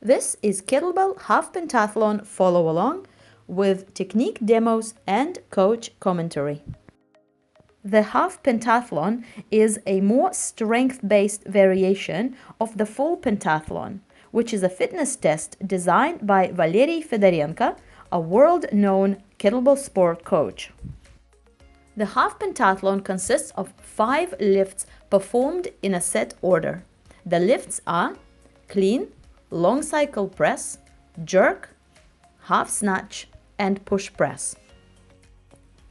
This is Kettlebell Half-Pentathlon follow-along with technique demos and coach commentary. The half-pentathlon is a more strength-based variation of the full pentathlon, which is a fitness test designed by Valery Fedorenko, a world-known kettlebell sport coach. The half-pentathlon consists of 5 lifts performed in a set order. The lifts are clean, long cycle press, jerk, half snatch, and push press.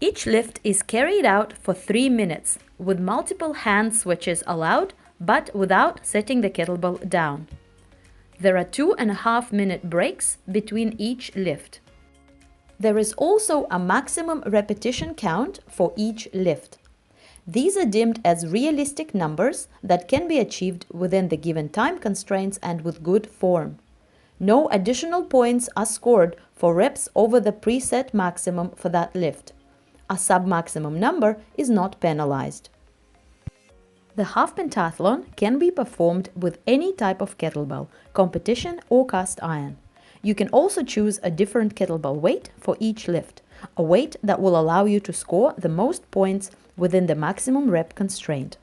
Each lift is carried out for 3 minutes with multiple hand switches allowed, but without setting the kettlebell down. There are 2.5-minute breaks between each lift. There is also a maximum repetition count for each lift. These are deemed as realistic numbers that can be achieved within the given time constraints and with good form. No additional points are scored for reps over the preset maximum for that lift. A sub-maximum number is not penalized. The half-pentathlon can be performed with any type of kettlebell, competition or cast iron. You can also choose a different kettlebell weight for each lift, a weight that will allow you to score the most points within the maximum rep constraint.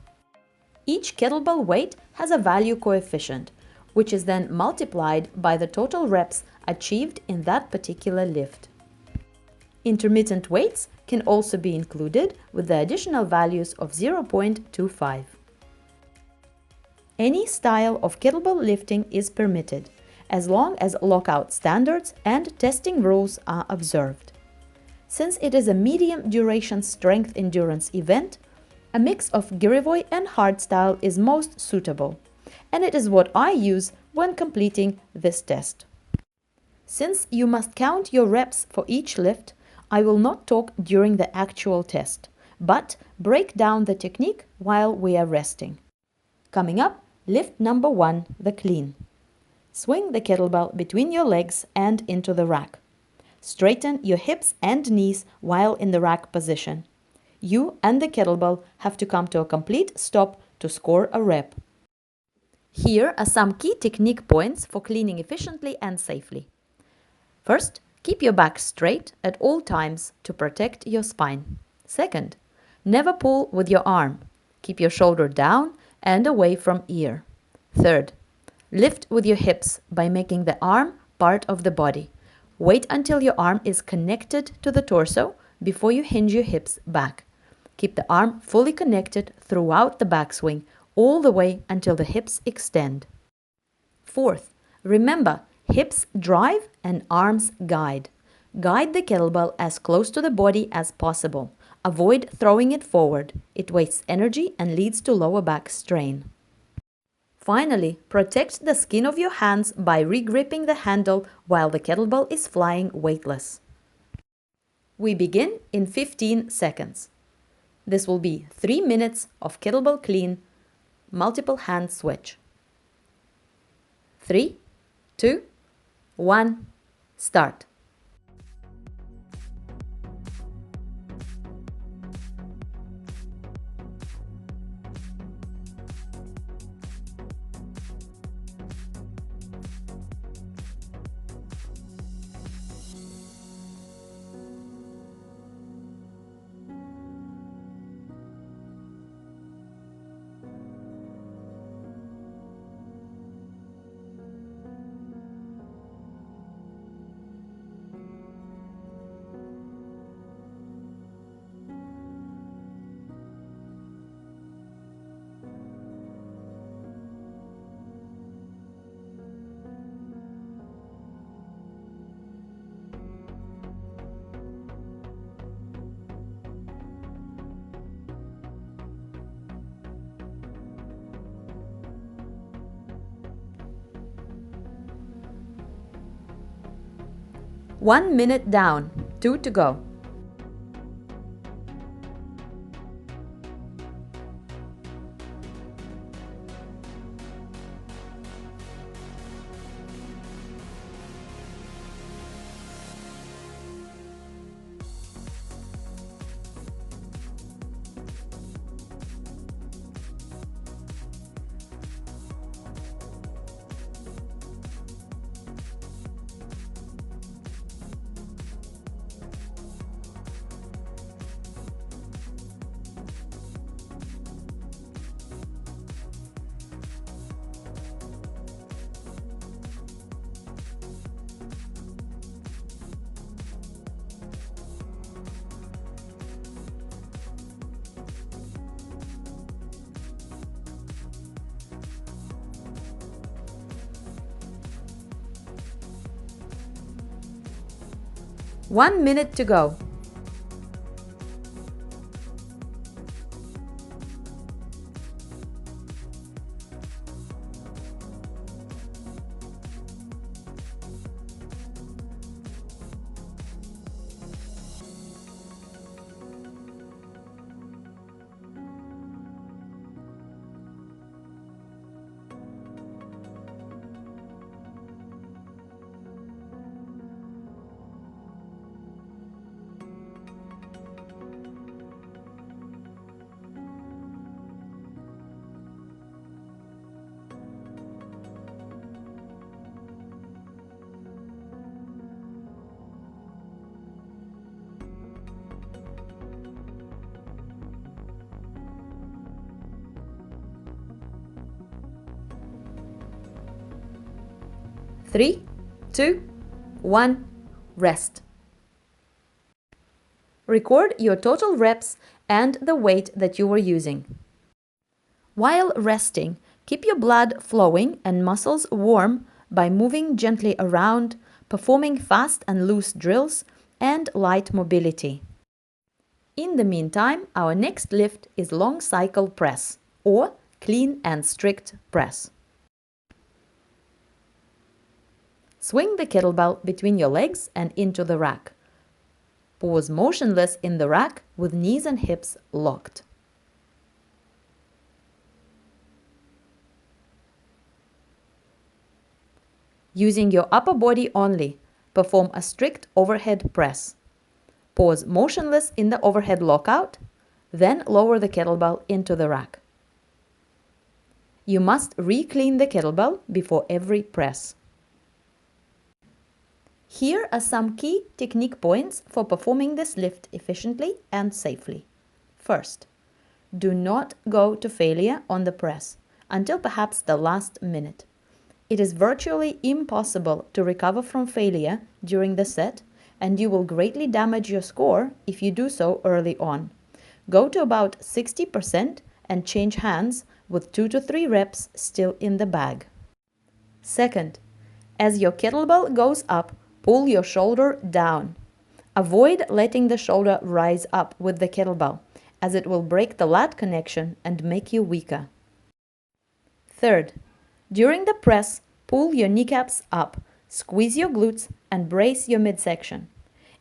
Each kettlebell weight has a value coefficient, which is then multiplied by the total reps achieved in that particular lift. Intermittent weights can also be included with the additional values of 0.25. Any style of kettlebell lifting is permitted, as long as lockout standards and testing rules are observed. Since it is a medium-duration strength endurance event, a mix of Girevoy and hardstyle is most suitable, and it is what I use when completing this test. Since you must count your reps for each lift, I will not talk during the actual test, but break down the technique while we are resting. Coming up, lift number 1, the clean. Swing the kettlebell between your legs and into the rack. Straighten your hips and knees while in the rack position. You and the kettlebell have to come to a complete stop to score a rep. Here are some key technique points for cleaning efficiently and safely. First, keep your back straight at all times to protect your spine. Second, never pull with your arm. Keep your shoulder down and away from ear. Third, lift with your hips by making the arm part of the body. Wait until your arm is connected to the torso before you hinge your hips back. Keep the arm fully connected throughout the backswing, all the way until the hips extend. Fourth, remember, hips drive and arms guide. Guide the kettlebell as close to the body as possible. Avoid throwing it forward. It wastes energy and leads to lower back strain. Finally, protect the skin of your hands by re-gripping the handle while the kettlebell is flying weightless. We begin in 15 seconds. This will be 3 minutes of kettlebell clean, multiple hand switch. 3, 2, 1, start. One minute down, 2 to go. 1 minute to go. Three, two, one, rest. Record your total reps and the weight that you were using. While resting, keep your blood flowing and muscles warm by moving gently around, performing fast and loose drills, and light mobility. In the meantime, our next lift is long cycle press, or clean and strict press. Swing the kettlebell between your legs and into the rack. Pause motionless in the rack with knees and hips locked. Using your upper body only, perform a strict overhead press. Pause motionless in the overhead lockout, then lower the kettlebell into the rack. You must re-clean the kettlebell before every press. Here are some key technique points for performing this lift efficiently and safely. First, do not go to failure on the press until perhaps the last minute. It is virtually impossible to recover from failure during the set, and you will greatly damage your score if you do so early on. Go to about 60% and change hands with 2 to 3 reps still in the bag. Second, as your kettlebell goes up, pull your shoulder down. Avoid letting the shoulder rise up with the kettlebell, as it will break the lat connection and make you weaker. Third, during the press, pull your kneecaps up, squeeze your glutes, and brace your midsection.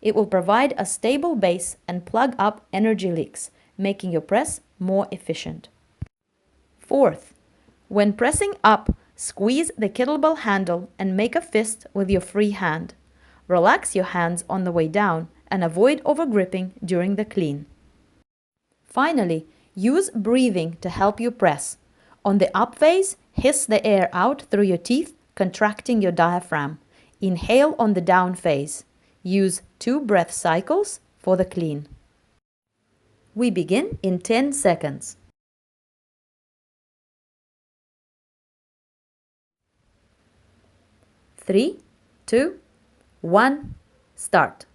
It will provide a stable base and plug up energy leaks, making your press more efficient. Fourth, when pressing up, squeeze the kettlebell handle and make a fist with your free hand. Relax your hands on the way down and avoid overgripping during the clean. Finally, use breathing to help you press. On the up phase, hiss the air out through your teeth, contracting your diaphragm. Inhale on the down phase. Use 2 breath cycles for the clean. We begin in 10 seconds. Three, two, 1, start.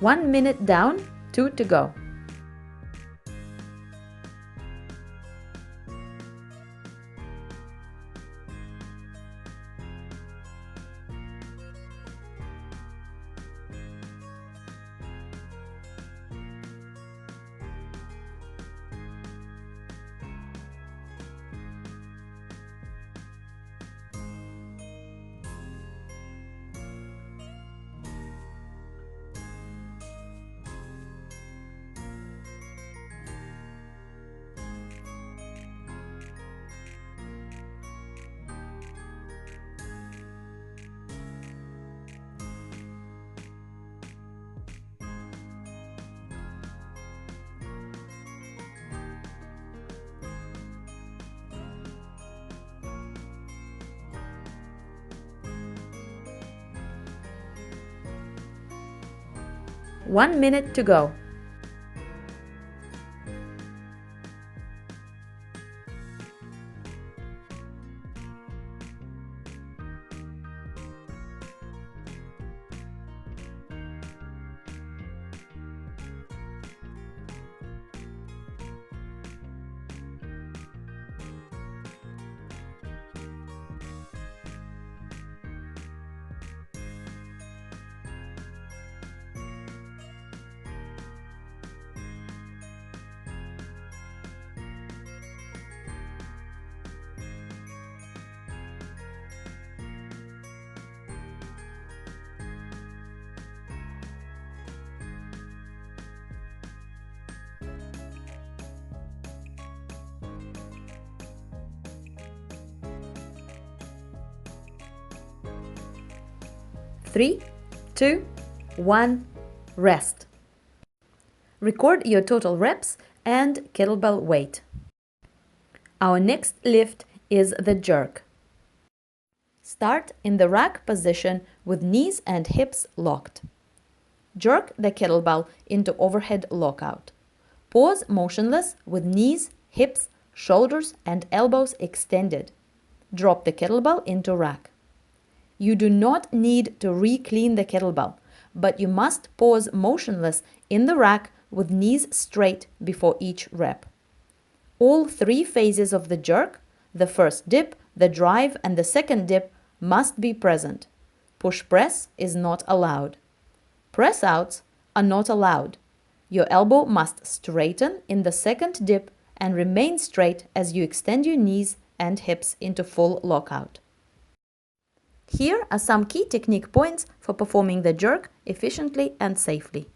One minute down, 2 to go. 1 minute to go. Three, two, one, rest. Record your total reps and kettlebell weight. Our next lift is the jerk. Start in the rack position with knees and hips locked. Jerk the kettlebell into overhead lockout. Pause motionless with knees, hips, shoulders, and elbows extended. Drop the kettlebell into rack. You do not need to re-clean the kettlebell, but you must pause motionless in the rack with knees straight before each rep. All three phases of the jerk, the first dip, the drive, and the second dip, must be present. Push press is not allowed. Press outs are not allowed. Your elbow must straighten in the second dip and remain straight as you extend your knees and hips into full lockout. Here are some key technique points for performing the jerk efficiently and safely.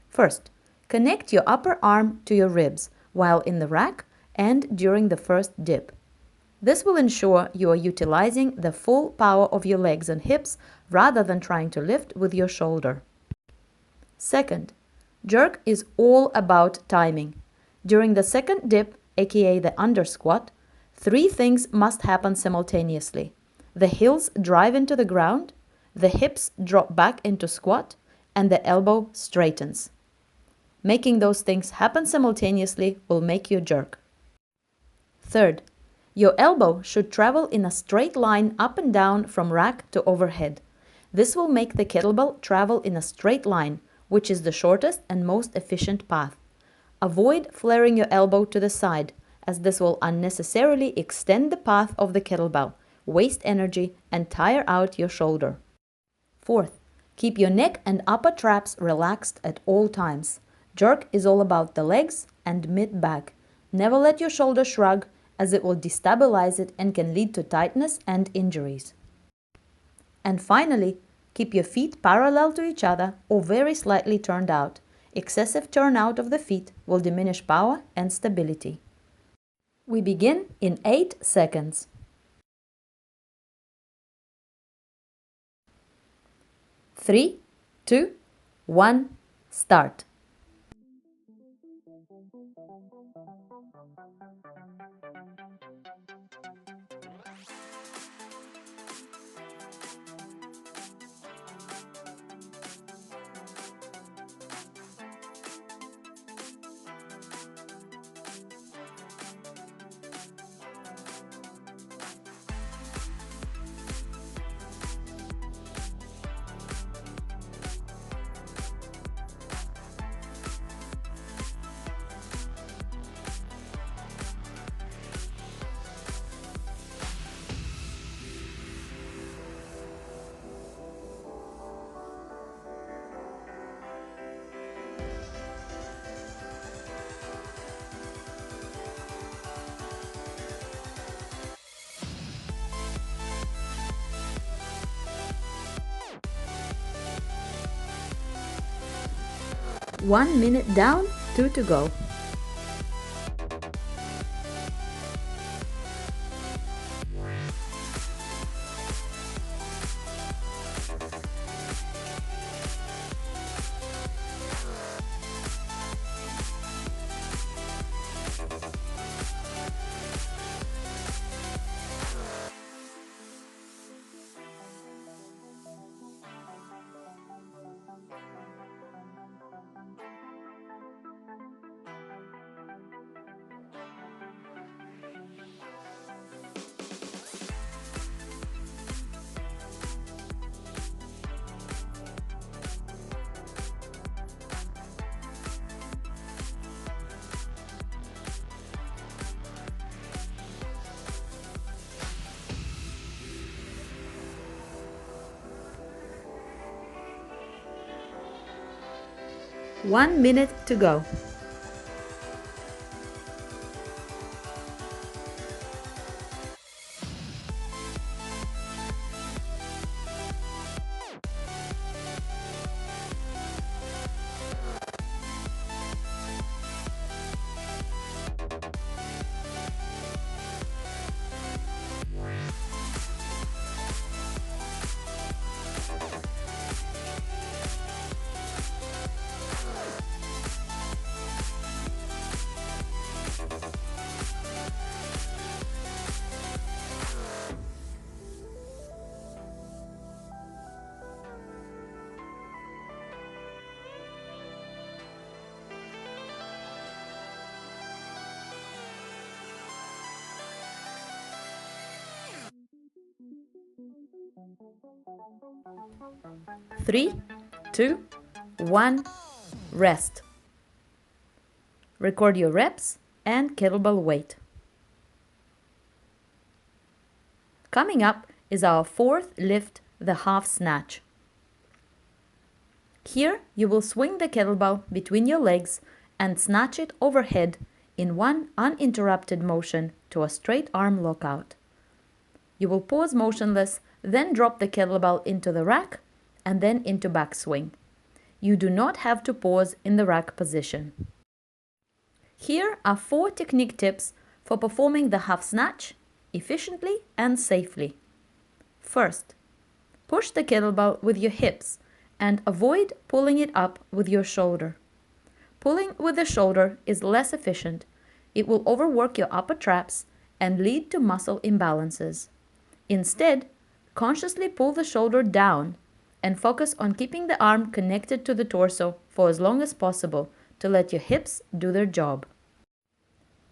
First, connect your upper arm to your ribs while in the rack and during the first dip. This will ensure you are utilizing the full power of your legs and hips rather than trying to lift with your shoulder. Second, jerk is all about timing. During the second dip, aka the under squat, three things must happen simultaneously. The heels drive into the ground, the hips drop back into squat, and the elbow straightens. Making those things happen simultaneously will make you jerk. Third, your elbow should travel in a straight line up and down from rack to overhead. This will make the kettlebell travel in a straight line, which is the shortest and most efficient path. Avoid flaring your elbow to the side, as this will unnecessarily extend the path of the kettlebell, waste energy, and tire out your shoulder. Fourth, keep your neck and upper traps relaxed at all times. Jerk is all about the legs and mid-back. Never let your shoulder shrug, as it will destabilize it and can lead to tightness and injuries. And finally, keep your feet parallel to each other or very slightly turned out. Excessive turnout of the feet will diminish power and stability. We begin in 8 seconds. 3, 2, 1, start. One minute down, 2 to go. 1 minute to go. Three, two, one, rest. Record your reps and kettlebell weight. Coming up is our fourth lift, the half snatch. Here you will swing the kettlebell between your legs and snatch it overhead in one uninterrupted motion to a straight arm lockout. You will pause motionless, then drop the kettlebell into the rack and then into backswing. You do not have to pause in the rack position. Here are 4 technique tips for performing the half snatch efficiently and safely. First, push the kettlebell with your hips and avoid pulling it up with your shoulder. Pulling with the shoulder is less efficient. It will overwork your upper traps and lead to muscle imbalances. Instead, consciously pull the shoulder down and focus on keeping the arm connected to the torso for as long as possible to let your hips do their job.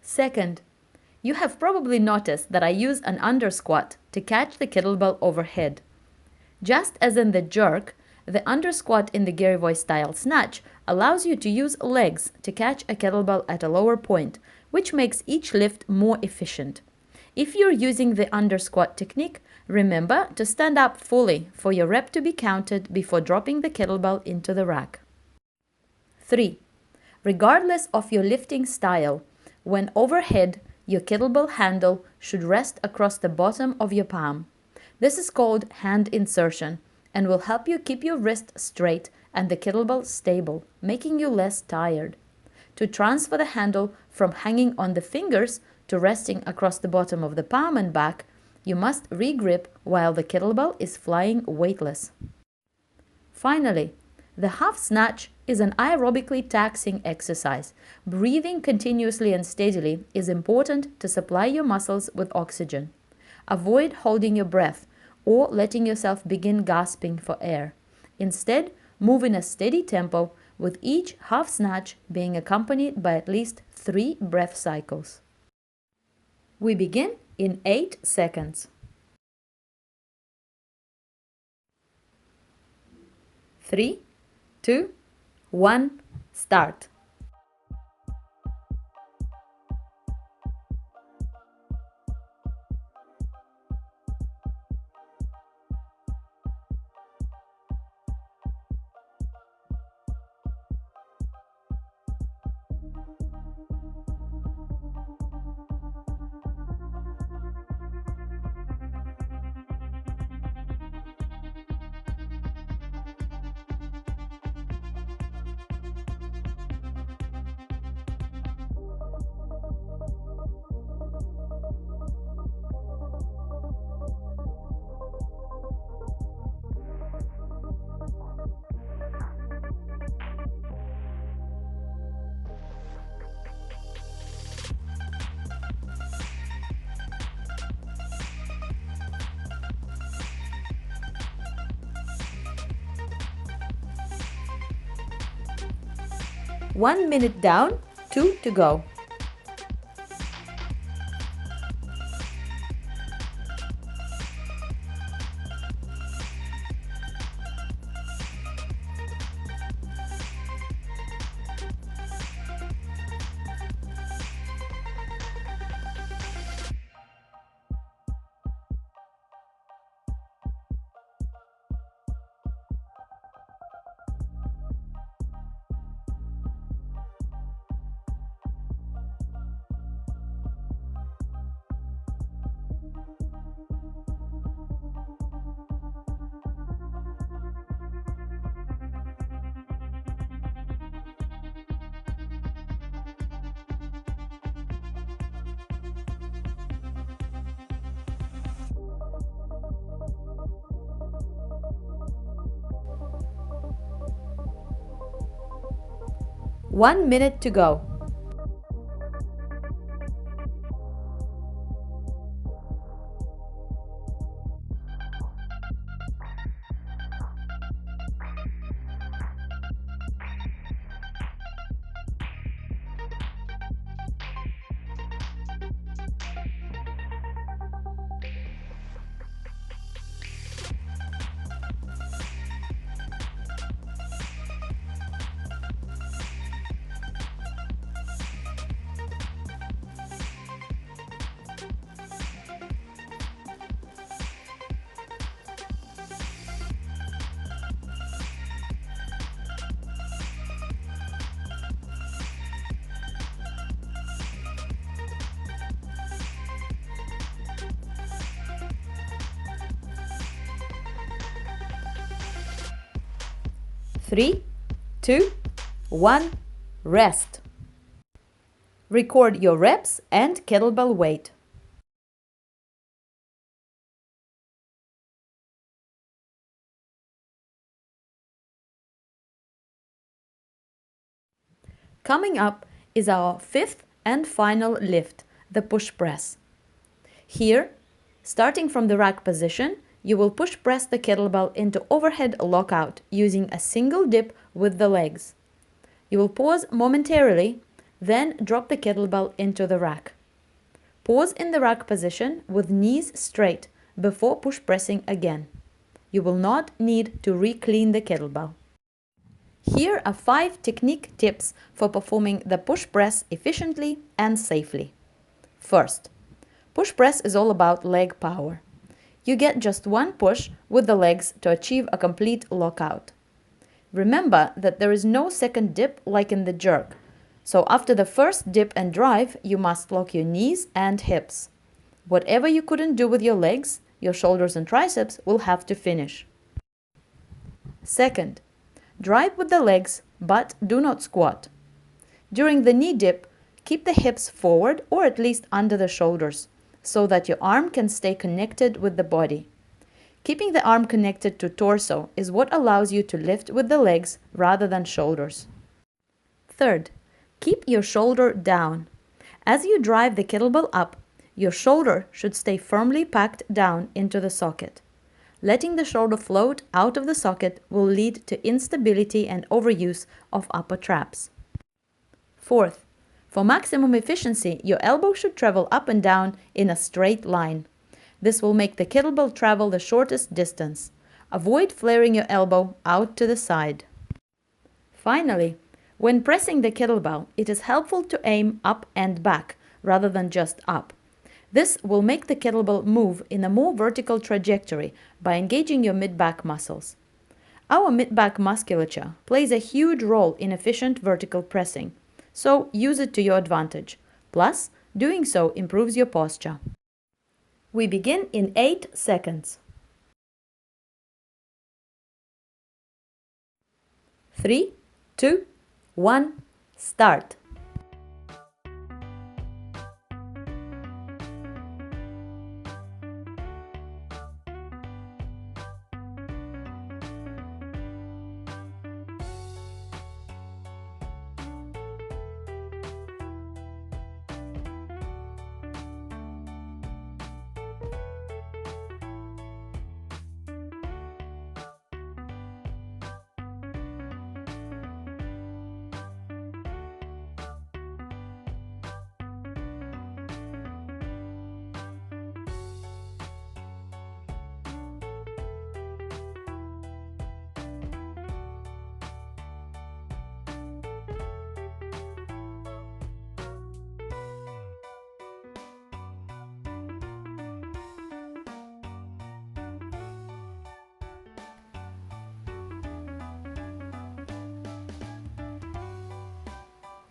Second, you have probably noticed that I use an under squat to catch the kettlebell overhead. Just as in the jerk, the under squat in the Gary Voy style snatch allows you to use legs to catch a kettlebell at a lower point, which makes each lift more efficient. If you're using the under squat technique, remember to stand up fully for your rep to be counted before dropping the kettlebell into the rack. 3. Regardless of your lifting style, when overhead, your kettlebell handle should rest across the bottom of your palm. This is called hand insertion and will help you keep your wrist straight and the kettlebell stable, making you less tired. To transfer the handle from hanging on the fingers to resting across the bottom of the palm and back, you must re-grip while the kettlebell is flying weightless. Finally, the half snatch is an aerobically taxing exercise. Breathing continuously and steadily is important to supply your muscles with oxygen. Avoid holding your breath or letting yourself begin gasping for air. Instead, move in a steady tempo, with each half snatch being accompanied by at least 3 breath cycles. We begin in 8 seconds. 3, 2, 1, start. One minute down, 2 to go. 1 minute to go. Three, two, one, rest. Record your reps and kettlebell weight. Coming up is our fifth and final lift, the push press. Here, starting from the rack position, you will push press the kettlebell into overhead lockout using a single dip with the legs. You will pause momentarily, then drop the kettlebell into the rack. Pause in the rack position with knees straight before push pressing again. You will not need to re-clean the kettlebell. Here are 5 technique tips for performing the push press efficiently and safely. First, push press is all about leg power. You get just one push with the legs to achieve a complete lockout. Remember that there is no second dip like in the jerk, so after the first dip and drive, you must lock your knees and hips. Whatever you couldn't do with your legs, your shoulders and triceps will have to finish. Second, drive with the legs, but do not squat. During the knee dip, keep the hips forward or at least under the shoulders, so that your arm can stay connected with the body. Keeping the arm connected to torso is what allows you to lift with the legs rather than shoulders. Third, keep your shoulder down. As you drive the kettlebell up, your shoulder should stay firmly packed down into the socket. Letting the shoulder float out of the socket will lead to instability and overuse of upper traps. Fourth, for maximum efficiency, your elbow should travel up and down in a straight line. This will make the kettlebell travel the shortest distance. Avoid flaring your elbow out to the side. Finally, when pressing the kettlebell, it is helpful to aim up and back rather than just up. This will make the kettlebell move in a more vertical trajectory by engaging your mid-back muscles. Our mid-back musculature plays a huge role in efficient vertical pressing, so use it to your advantage. Plus, doing so improves your posture. We begin in 8 seconds. 3, 2, 1, start.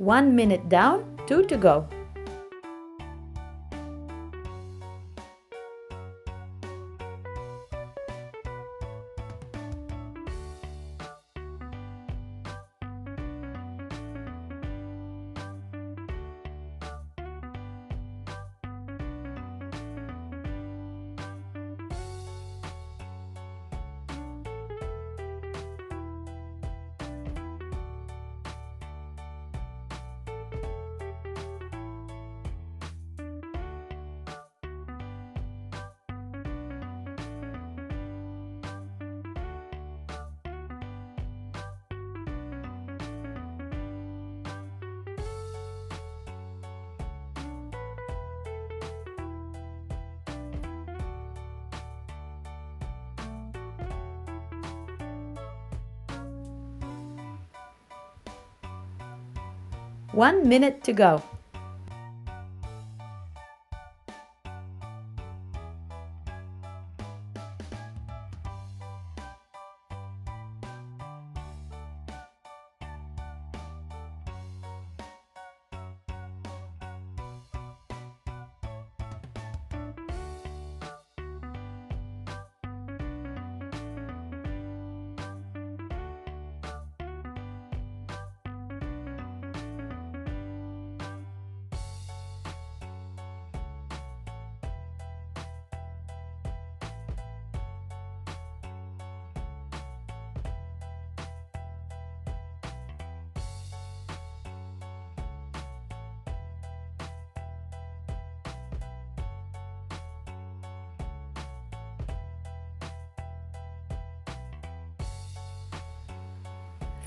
One minute down, 2 to go. 1 minute to go.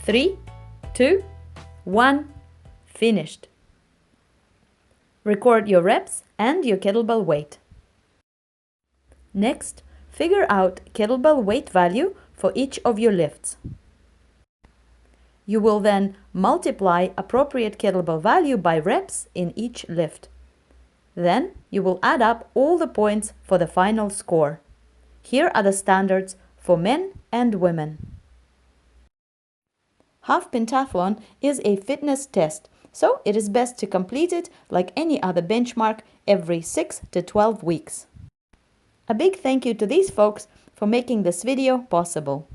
Three, 2, 1, finished. Record your reps and your kettlebell weight. Next, figure out kettlebell weight value for each of your lifts. You will then multiply appropriate kettlebell value by reps in each lift. Then you will add up all the points for the final score. Here are the standards for men and women. Half-pentathlon is a fitness test, so it is best to complete it like any other benchmark every 6 to 12 weeks. A big thank you to these folks for making this video possible.